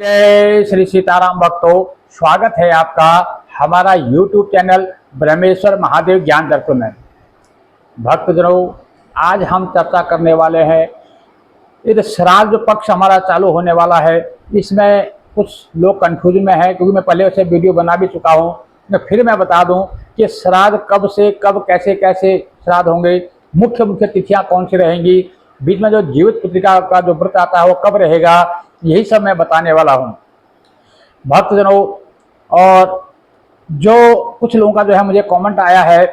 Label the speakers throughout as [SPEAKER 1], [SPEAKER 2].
[SPEAKER 1] जय श्री सीताराम भक्तों, स्वागत है आपका हमारा YouTube चैनल ब्रह्मेश्वर महादेव ज्ञान दर्पण में। भक्तजनों, आज हम चर्चा करने वाले हैं इस श्राद्ध जो पक्ष हमारा चालू होने वाला है। इसमें कुछ लोग कंफ्यूजन में है, क्योंकि मैं पहले से वीडियो बना भी चुका हूं। फिर मैं बता दूं कि श्राद्ध कब से कब कैसे कैसे श्राद्ध होंगे, मुख्य मुख्य तिथियां कौन सी रहेंगी, बीच में जो जीवित पुत्रिका का जो व्रत आता है वो कब रहेगा, यही सब मैं बताने वाला हूं भक्तजनों। और जो कुछ लोगों का जो है मुझे कमेंट आया है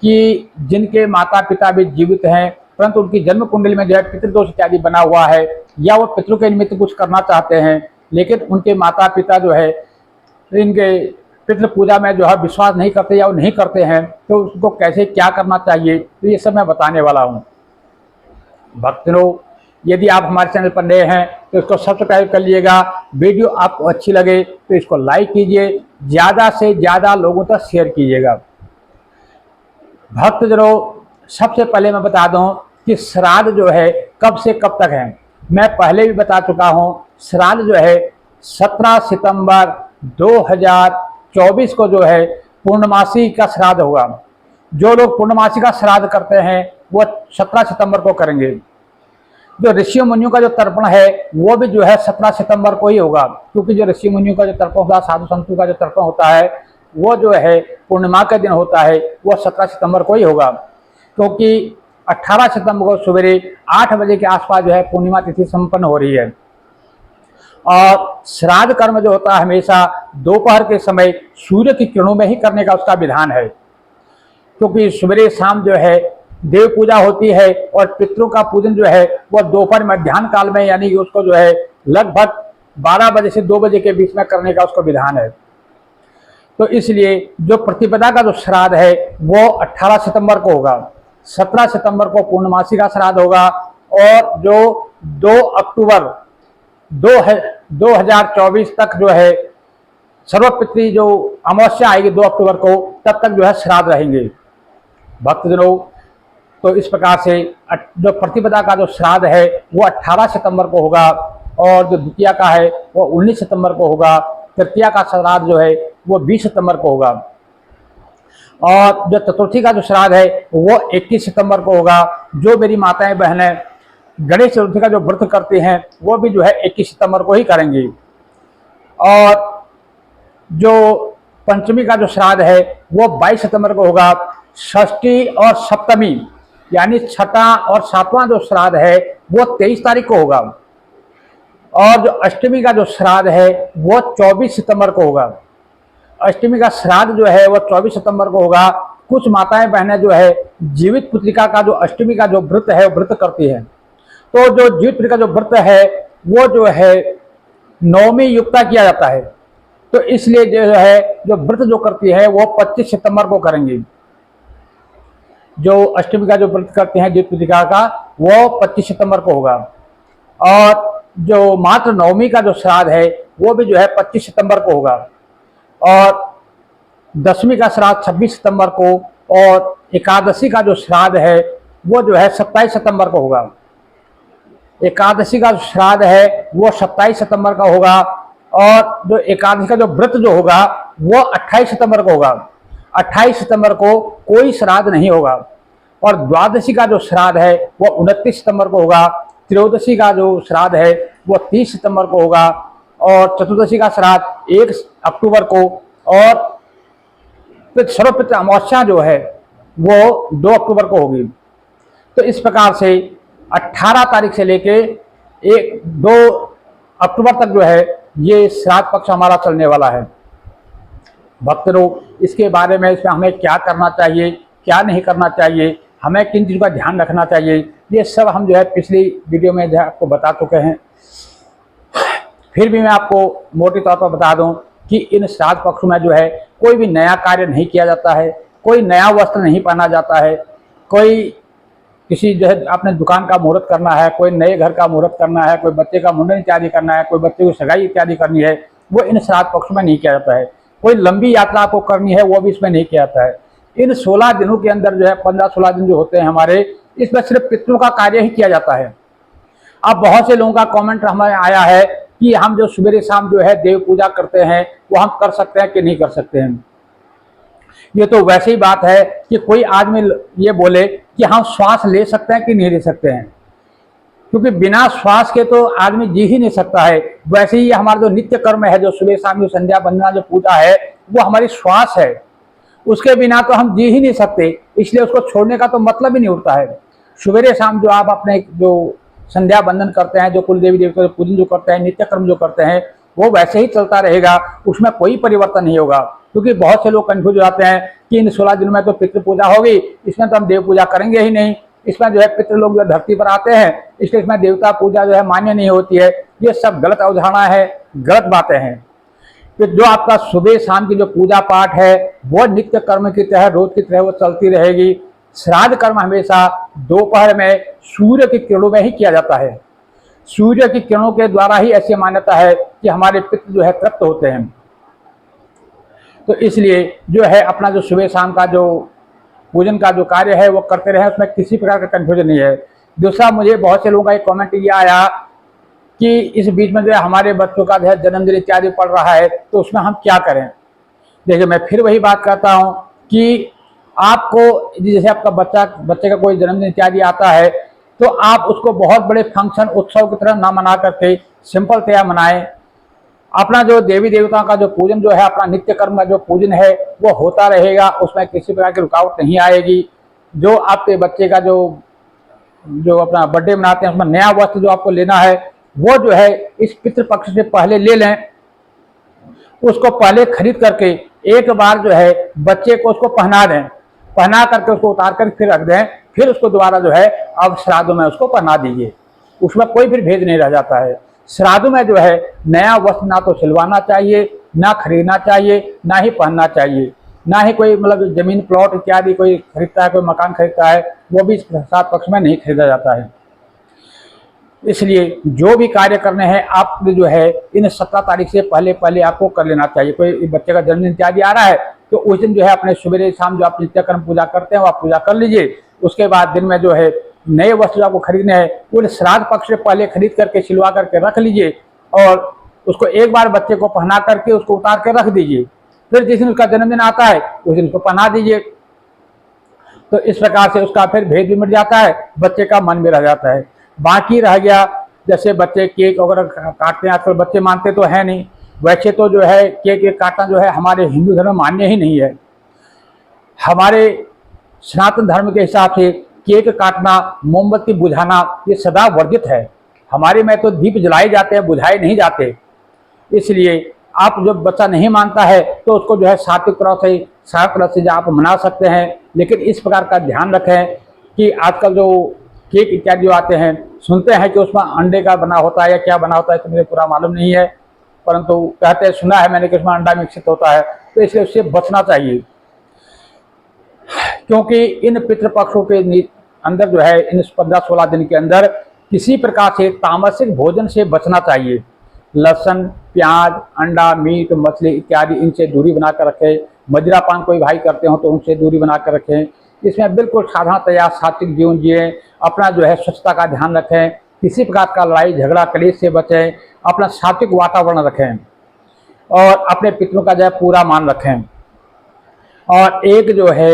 [SPEAKER 1] कि जिनके माता पिता भी जीवित हैं परंतु उनकी जन्म कुंडली में जो है पितृदोष इत्यादि बना हुआ है, या वो पितरों के निमित्त कुछ करना चाहते हैं लेकिन उनके माता पिता जो है इनके पितृ पूजा में जो है विश्वास नहीं करते या वो नहीं करते हैं, तो उसको कैसे क्या करना चाहिए, तो ये सब मैं बताने वाला हूँ भक्तों। यदि आप हमारे चैनल पर नए हैं तो इसको सब्सक्राइब कर लीजिएगा। वीडियो आपको अच्छी लगे तो इसको लाइक कीजिए, ज़्यादा से ज़्यादा लोगों तक शेयर कीजिएगा। भक्तजनों, सबसे पहले मैं बता दूं कि श्राद्ध जो है कब से कब तक है। मैं पहले भी बता चुका हूं, श्राद्ध जो है 17 सितंबर 2024 को जो है पूर्णमासी का श्राद्ध होगा। जो लोग पूर्णमासी का श्राद्ध करते हैं वो 17 सितंबर को करेंगे। जो ऋषि मुनियों का जो तर्पण है वो भी जो है 17 सितंबर को ही होगा, क्योंकि जो ऋषि मुनियों का जो तर्पण होता है, साधु संतों का जो तर्पण होता है वो जो है पूर्णिमा के दिन होता है, वो 17 सितंबर को ही होगा। क्योंकि 18 सितंबर को सवेरे 8 बजे के आसपास जो है पूर्णिमा तिथि संपन्न हो रही है। और श्राद्ध कर्म जो होता है हमेशा दोपहर के समय सूर्य की किरणों में ही करने का उसका विधान है, क्योंकि सवेरे शाम जो है देव पूजा होती है और पितरों का पूजन जो है वो दोपहर मध्याह्न काल में, यानी कि उसको जो है लगभग 12 बजे से 2 बजे के बीच में करने का उसको विधान है। तो इसलिए जो प्रतिपदा का जो श्राद्ध है वो 18 सितंबर को होगा, 17 सितंबर को पूर्णमासी का श्राद्ध होगा, और जो 2 अक्टूबर 2024 तक जो है सर्वपितृ जो अमावस्या आएगी 2 अक्टूबर को, तब तक जो है श्राद्ध रहेंगे भक्तजनों। तो इस प्रकार से जो प्रतिपदा का जो श्राद्ध है वो 18 सितंबर को होगा, और जो द्वितीया का है वो 19 सितंबर को होगा, तृतीया का श्राद्ध जो है वो 20 सितंबर को होगा, और जो चतुर्थी का जो श्राद्ध है वो 21 सितंबर को होगा। जो मेरी माताएं बहनें गणेश चतुर्थी का जो व्रत करते हैं वो भी जो है 21 सितंबर को ही करेंगी। और जो पंचमी का जो श्राद्ध है वो 22 सितंबर को होगा। षष्ठी और सप्तमी यानी छठा और सातवां जो श्राद्ध है वो 23 तारीख को होगा, और जो अष्टमी का जो श्राद्ध है वो 24 सितंबर को होगा। अष्टमी का श्राद्ध जो है वो 24 सितंबर को होगा। कुछ माताएं बहनें जो है जीवित पुत्रिका का जो अष्टमी का जो व्रत है वो व्रत करती हैं, तो जो जीवित पुत्रिका जो व्रत है वो जो है नवमी युक्ता किया जाता है, तो इसलिए जो है जो व्रत जो करती है वो 25 सितंबर को करेंगी। जो अष्टमी का जो व्रत करते हैं जीवित पुत्रिका का वो 25 सितंबर को होगा, और जो मात्र नवमी का जो श्राद्ध है वो भी जो है 25 सितंबर को होगा, और दशमी का श्राद्ध 26 सितंबर को, और एकादशी का जो श्राद्ध है वो जो है 27 सितंबर को होगा। एकादशी का जो श्राद्ध है वो 27 सितंबर का होगा, और जो एकादशी का जो व्रत जो होगा वो 28 सितंबर को होगा। 28 सितंबर को कोई श्राद्ध नहीं होगा, और द्वादशी का जो श्राद्ध है वो 29 सितंबर को होगा। त्रयोदशी का जो श्राद्ध है वो 30 सितंबर को होगा, और चतुर्दशी का श्राद्ध 1 अक्टूबर को, और सर्वपितृ अमावस्या जो है वो 2 अक्टूबर को होगी। तो इस प्रकार से 18 तारीख से लेके 2 अक्टूबर तक जो है ये श्राद्ध पक्ष हमारा चलने वाला है भक्तों। इसके बारे में इसमें हमें क्या करना चाहिए, क्या नहीं करना चाहिए, हमें किन चीज़ों का ध्यान रखना चाहिए, ये सब हम जो है पिछली वीडियो में जो है आपको बता चुके हैं। फिर भी मैं आपको मोटे तौर पर बता दूं कि इन श्राद्ध पक्षों में जो है कोई भी नया कार्य नहीं किया जाता है, कोई नया वस्त्र नहीं पहना जाता है, कोई किसी जो है अपने दुकान का मुहूर्त करना है, कोई नए घर का मुहूर्त करना है, कोई बच्चे का मुंडन इत्यादि करना है, कोई बच्चे को सगाई इत्यादि करनी है, वो इन श्राद्ध पक्षों में नहीं किया जाता है। कोई लंबी यात्रा आपको करनी है वो भी इसमें नहीं किया जाता है। इन 16 दिनों के अंदर जो है 15-16 दिन जो होते हैं हमारे, इसमें सिर्फ पितरों का कार्य ही किया जाता है। अब बहुत से लोगों का कमेंट हमें आया है कि हम जो सवेरे शाम जो है देव पूजा करते हैं वो हम कर सकते हैं कि नहीं कर सकते हैं। ये तो वैसे ही बात है कि कोई आदमी ये बोले कि हम श्वास ले सकते हैं कि नहीं ले सकते हैं, क्योंकि बिना श्वास के तो आदमी जी ही नहीं सकता है। वैसे ही हमारा जो नित्य कर्म है, जो सुबह शाम की संध्या वंदना जो पूजा है, वो हमारी श्वास है, उसके बिना तो हम जी ही नहीं सकते, इसलिए उसको छोड़ने का तो मतलब ही नहीं उठता है। सवेरे शाम जो आप अपने जो संध्या बंदन करते हैं, जो कुल देवी देवता जो पूजन जो करते हैं, नित्य कर्म जो करते हैं, वो वैसे ही चलता रहेगा, उसमें कोई परिवर्तन नहीं होगा। क्योंकि बहुत से लोग कंफ्यूज हो जाते हैं कि इन 16 दिनों में तो पितृ पूजा होगी, इसमें तो हम देव पूजा करेंगे ही नहीं, इसमें जो है पितृ लोग जो धरती पर आते हैं, इसलिए इसमें देवता पूजा जो है मान्य नहीं होती है। ये सब गलत अवधारणा है, गलत बातें हैं। कि जो आपका सुबह शाम की जो पूजा पाठ है वो नित्य कर्म की तरह रोज की तरह वो चलती रहेगी। श्राद्ध कर्म हमेशा दोपहर में सूर्य की किरणों में ही किया जाता है। सूर्य की किरणों के द्वारा ही ऐसी मान्यता है कि हमारे पितृ जो है तृप्त होते हैं। तो इसलिए जो है अपना जो सुबह शाम का जो पूजन का जो कार्य है वो करते रहे, उसमें किसी प्रकार का कंफ्यूजन नहीं है। दूसरा, मुझे बहुत से लोगों का एक कमेंट ये आया कि इस बीच में जो है हमारे बच्चों का जो है जन्मदिन इत्यादि पड़ रहा है, तो उसमें हम क्या करें। देखिए, मैं फिर वही बात करता हूँ कि आपको जैसे आपका बच्चे का कोई जन्मदिन इत्यादि आता है, तो आप उसको बहुत बड़े फंक्शन उत्सव की तरह ना मना करके सिंपल तया मनाएं। अपना जो देवी देवताओं का जो पूजन जो है, अपना नित्य कर्म का जो पूजन है वो होता रहेगा, उसमें किसी प्रकार की रुकावट नहीं आएगी। जो आपके बच्चे का जो अपना बर्थडे मनाते हैं, उसमें नया वस्त्र जो आपको लेना है वो जो है इस पितृपक्ष से पहले ले लें। उसको पहले खरीद करके एक बार जो है बच्चे को उसको पहना दें, पहना करके उसको उतार कर फिर रख दें, फिर उसको दोबारा जो है अब श्राद्धों में उसको पहना दीजिए। उसमें कोई फिर भेद नहीं रह जाता है। श्राद्धों में जो है नया वस्त्र ना तो सिलवाना चाहिए, ना खरीदना चाहिए, ना ही पहनना चाहिए। ना ही कोई मतलब जमीन प्लॉट इत्यादि कोई खरीदता है, कोई मकान खरीदता है, वो भी श्राद्ध पक्ष में नहीं खरीदा जाता है। इसलिए जो भी कार्य करने हैं आप जो है इन 17 तारीख से पहले पहले आपको कर लेना चाहिए। कोई बच्चे का जन्मदिन इत्यादि आ रहा है तो उस दिन जो है अपने सवेरे शाम जो आप नित्यकर्म पूजा करते हैं वो आप पूजा कर लीजिए। उसके बाद दिन में जो है नए वस्त्र आपको खरीदने हैं उन श्राद्ध पक्ष से पहले खरीद करके सिलवा करके रख लीजिए और उसको एक बार बच्चे को पहना करके उसको उतार के रख दीजिए। फिर जिस दिन उसका जन्मदिन आता है उस दिन उसको पहना दीजिए। तो इस प्रकार से उसका फिर भेद भी मिट जाता है, बच्चे का मन भी रह जाता है। बाकी रह गया जैसे बच्चे केक वगैरह काटते हैं, आजकल बच्चे मानते तो है नहीं। वैसे तो जो है केक काटना जो है हमारे हिंदू धर्म में मान्य ही नहीं है। हमारे सनातन धर्म के हिसाब से केक काटना, मोमबत्ती बुझाना ये सदा वर्जित है। हमारे में तो दीप जलाए जाते हैं, बुझाए नहीं जाते। इसलिए आप जब बच्चा नहीं मानता है तो उसको जो है सात्विक तरह से आप मना सकते हैं, लेकिन इस प्रकार का ध्यान रखें कि आजकल जो केक इत्यादि जो आते हैं सुनते हैं कि उसमें अंडे का बना होता है या क्या बना होता है, तो मुझे पूरा मालूम नहीं है, परंतु कहते हैं सुना है मैंने कि उसमें अंडा मिश्रित होता है, तो इसलिए उससे बचना चाहिए। क्योंकि इन पितृपक्षों के अंदर जो है इन 15-16 दिन के अंदर किसी प्रकार से तामसिक भोजन से बचना चाहिए। लहसुन, प्याज, अंडा, मीट, मछली इत्यादि इनसे दूरी बनाकर रखें। मदिरापान कोई भाई करते हो तो उनसे दूरी बनाकर रखें। इसमें बिल्कुल साधारणतया सात्विक जीवन जिए। अपना जो है स्वच्छता का ध्यान रखें, किसी प्रकार का लड़ाई झगड़ा कलेश से बचें, अपना सात्विक वातावरण रखें और अपने पितरों का जो है पूरा मान रखें। और एक जो है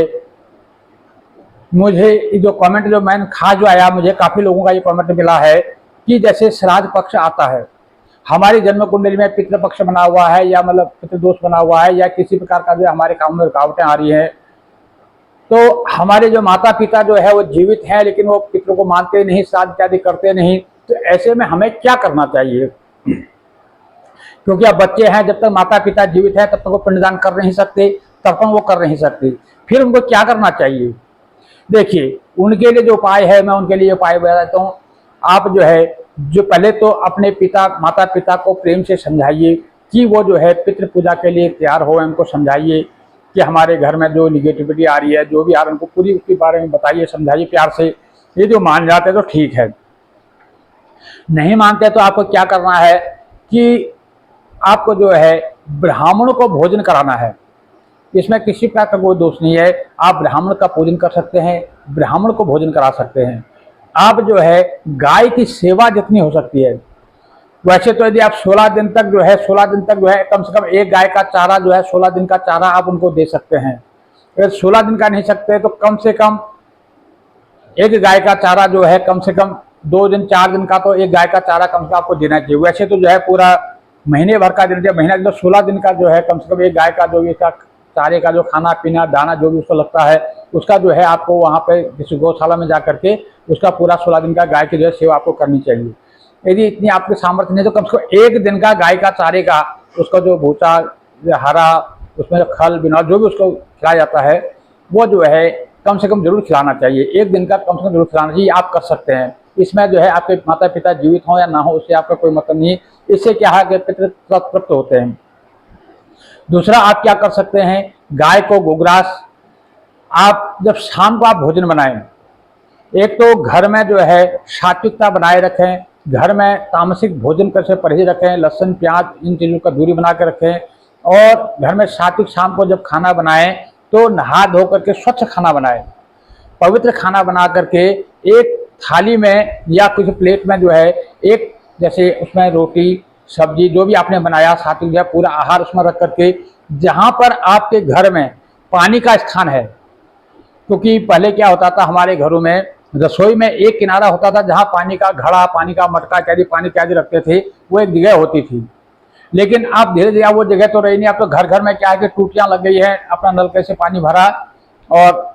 [SPEAKER 1] मुझे जो कमेंट जो मैंने खास जो आया, मुझे काफ़ी लोगों का ये कमेंट मिला है कि जैसे श्राद्ध पक्ष आता है, हमारी जन्म कुंडली में पितृपक्ष बना हुआ है या मतलब पितृदोष बना हुआ है या किसी प्रकार का जो हमारे काम में रुकावटें आ रही हैं, तो हमारे जो माता पिता जो है वो जीवित हैं लेकिन वो पितरों को मानते नहीं, श्राद्ध इत्यादि करते नहीं। तो ऐसे में हमें क्या करना चाहिए? क्योंकि अब बच्चे हैं, जब तक माता पिता जीवित है तब तक वो पिंडदान कर नहीं सकते, तर्पण वो कर नहीं सकते, फिर उनको क्या करना चाहिए? देखिए, उनके लिए जो उपाय है मैं उनके लिए उपाय बताता हूँ। आप जो है जो पहले तो अपने माता पिता को प्रेम से समझाइए कि वो जो है पितृ पूजा के लिए तैयार हो। उनको समझाइए कि हमारे घर में जो निगेटिविटी आ रही है, जो भी आ रहा है, उनको पूरी उसके बारे में बताइए, समझाइए प्यार से। ये जो मान जाते हैं तो ठीक है, नहीं मानते तो आपको क्या करना है कि आपको जो है ब्राह्मणों को भोजन कराना है। इसमें किसी प्रकार का कोई दोष नहीं है। आप ब्राह्मण का पूजन कर सकते हैं, ब्राह्मण को भोजन करा सकते हैं। आप जो है गाय की सेवा जितनी हो सकती है, वैसे तो यदि आप 16 दिन तक जो है 16 दिन तक जो है कम से कम एक गाय का चारा जो है 16 दिन का चारा आप उनको दे सकते हैं। अगर 16 दिन का नहीं सकते तो कम से कम एक गाय का चारा जो है कम से कम 2 दिन 4 दिन का तो एक गाय का चारा कम से कम आपको देना चाहिए। वैसे तो जो है पूरा महीने भर का देना चाहिए, महीना जो 16 दिन का जो है कम से कम एक गाय का जो इसका चारे का जो खाना पीना दाना जो भी उसको लगता है उसका जो है आपको वहाँ पे किसी गौशाला में जा करके उसका पूरा 16 दिन का गाय की जो है सेवा आपको करनी चाहिए। यदि इतनी आपके सामर्थ्य नहीं तो कम से कम एक दिन का गाय का चारे का उसका जो भूसा हरा उसमें जो खल बिना जो भी उसको खिलाया जाता है वो जो है कम से कम जरूर खिलाना चाहिए। एक दिन का कम से कम जरूर खिलाना चाहिए, आप कर सकते हैं। इसमें जो है आपके माता पिता जीवित हों या ना हो उससे आपका कोई मतलब नहीं। इससे क्या है कि पितृ तृप्त होते हैं। दूसरा आप क्या कर सकते हैं, गाय को गोग्रास आप जब शाम को आप भोजन बनाएं, एक तो घर में जो है सात्विकता बनाए रखें, घर में तामसिक भोजन कर से परहेज रखें, लहसुन प्याज इन चीज़ों का दूरी बना के रखें और घर में सात्विक शाम को जब खाना बनाएं तो नहा धो करके स्वच्छ खाना बनाएं, पवित्र खाना बना करके एक थाली में या कुछ प्लेट में जो है एक जैसे उसमें रोटी सब्जी जो भी आपने बनाया सात्विक जो पूरा आहार उसमें रख करके जहाँ पर आपके घर में पानी का स्थान है, क्योंकि पहले क्या होता था हमारे घरों में रसोई में एक किनारा होता था जहाँ पानी का घड़ा पानी का मटका इत्यादि पानी इत्यादि रखते थे, वो एक जगह होती थी। लेकिन अब धीरे धीरे वो जगह तो रही नहीं, अब तो घर घर में क्या है कि टूटियाँ लग गई है, अपना नलके से पानी भरा और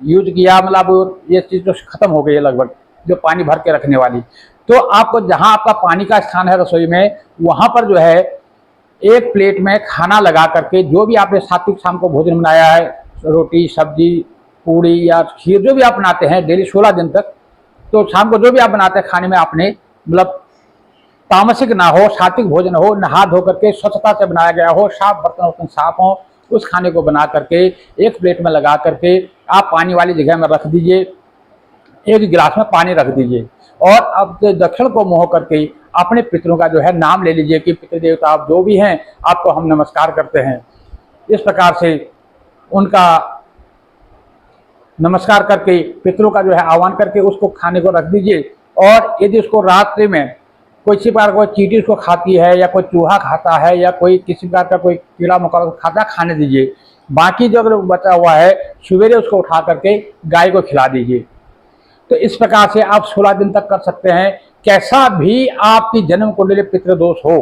[SPEAKER 1] यूज किया, मतलब ये चीज़ तो खत्म हो गई है लगभग जो पानी भर के रखने वाली। तो आपको जहाँ आपका पानी का स्थान है रसोई में वहाँ पर जो है एक प्लेट में खाना लगा करके जो भी आपने सात्विक शाम को भोजन बनाया है रोटी सब्जी पूड़ी या खीर जो भी आप बनाते हैं डेली 16 दिन तक, तो शाम को जो भी आप बनाते हैं खाने में आपने मतलब तामसिक ना हो सात्विक भोजन हो, नहा धो करके स्वच्छता से बनाया गया हो, साफ बर्तन साफ हो, उस खाने को बना करके एक प्लेट में लगा करके आप पानी वाली जगह में रख दीजिए, एक गिलास में पानी रख दीजिए और अब दक्षिण को मुँह करके अपने पितरों का जो है नाम ले लीजिए कि पितृ देवता आप जो भी हैं आपको हम नमस्कार करते हैं। इस प्रकार से उनका नमस्कार करके पितरों का जो है आह्वान करके उसको खाने को रख दीजिए। और यदि उसको रात्रि में कोई किसी प्रकार कोई चींटी उसको खाती है या कोई चूहा खाता है या कोई किसी प्रकार का कोई कीड़ा मकोड़ा खाता है खाने दीजिए, बाकी जो अगर बचा हुआ है सवेरे उसको उठा करके गाय को खिला दीजिए। तो इस प्रकार से आप 16 दिन तक कर सकते हैं। कैसा भी आपकी जन्म कुंडली पितृदोष हो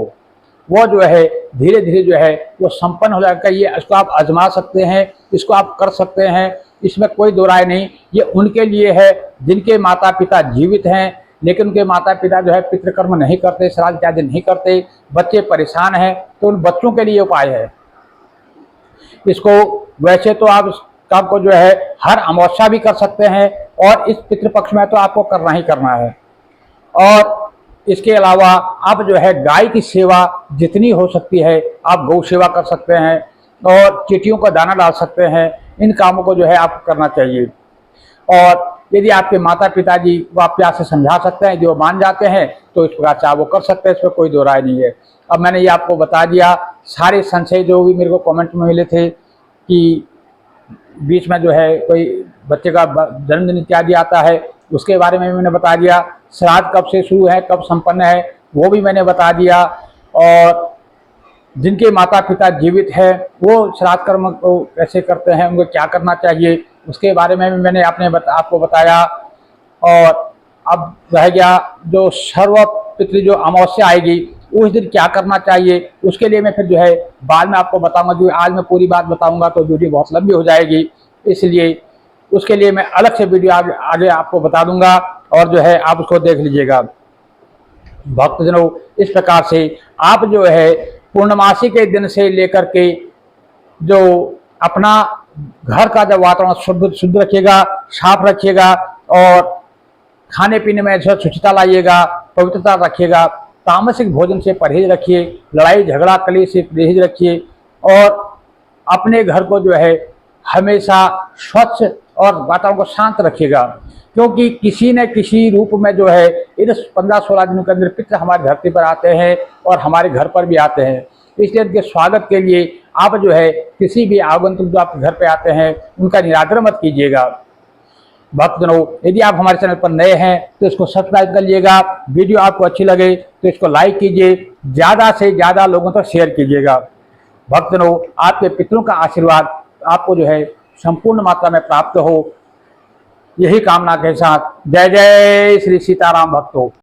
[SPEAKER 1] वो जो है धीरे धीरे जो है वो संपन्न हो जाएगा। ये इसको आप आजमा सकते हैं, इसको आप कर सकते हैं, इसमें कोई दो राय नहीं। ये उनके लिए है जिनके माता पिता जीवित हैं लेकिन उनके माता पिता जो है पितृकर्म नहीं करते, श्राद्ध इत्यादि नहीं करते, बच्चे परेशान हैं, तो उन बच्चों के लिए उपाय है इसको। वैसे तो आप इस काम को जो है हर अमावस्या भी कर सकते हैं और इस पितृपक्ष में तो आपको करना ही करना है। और इसके अलावा आप जो है गाय की सेवा जितनी हो सकती है आप गौ सेवा कर सकते हैं और चींटियों का दाना डाल सकते हैं। इन कामों को जो है आपको करना चाहिए। और यदि आपके माता पिताजी वो आप प्यार से समझा सकते हैं, यदि वो मान जाते हैं तो इस प्रकार से वो कर सकते हैं, इसमें कोई दो राय नहीं है। अब मैंने ये आपको बता दिया। सारे संशय जो भी मेरे को कमेंट में मिले थे कि बीच में जो है कोई बच्चे का जन्मदिन इत्यादि आता है उसके बारे में मैंने बता दिया। श्राद्ध कब से शुरू है कब संपन्न है वो भी मैंने बता दिया। और जिनके माता पिता जीवित है वो श्राद्ध कर्म को कैसे करते हैं, उनको क्या करना चाहिए, उसके बारे में भी मैंने आपको बताया। और अब रह गया जो सर्व पितृ जो अमावस्या आएगी उस दिन क्या करना चाहिए, उसके लिए मैं फिर जो है बाद में आपको बताऊंगा। जो आज मैं पूरी बात बताऊंगा तो वीडियो बहुत लंबी हो जाएगी, इसलिए उसके लिए मैं अलग से वीडियो आगे आपको बता दूंगा और जो है आप उसको देख लीजिएगा। भक्तजनों, इस प्रकार से आप जो है पूर्णमासी के दिन से लेकर के जो अपना घर का जब वातावरण शुद्ध रखिएगा, साफ रखिएगा और खाने पीने में ऐसा शुचिता लाइएगा, पवित्रता रखिएगा, तामसिक भोजन से परहेज रखिए, लड़ाई झगड़ा कलेश से परहेज रखिए और अपने घर को जो है हमेशा स्वच्छ और वातावरण को शांत रखिएगा। क्योंकि किसी न किसी रूप में जो है इन 15-16 दिनों के अंदर पितृ हमारी धरती पर आते हैं और हमारे घर पर भी आते हैं। इसलिए उनके स्वागत के लिए आप जो है किसी भी आगंतुक जो आपके घर पे आते हैं उनका निरादर मत कीजिएगा। भक्तजनों, यदि आप हमारे चैनल पर नए हैं तो इसको सब्सक्राइब कर लीजिएगा। वीडियो आपको अच्छी लगे तो इसको लाइक कीजिए, ज़्यादा से ज़्यादा लोगों तक शेयर कीजिएगा। भक्तजनों, आपके पितरों का आशीर्वाद आपको जो है संपूर्ण मात्रा में प्राप्त हो, यही कामना के साथ जय जय श्री सीताराम भक्तों।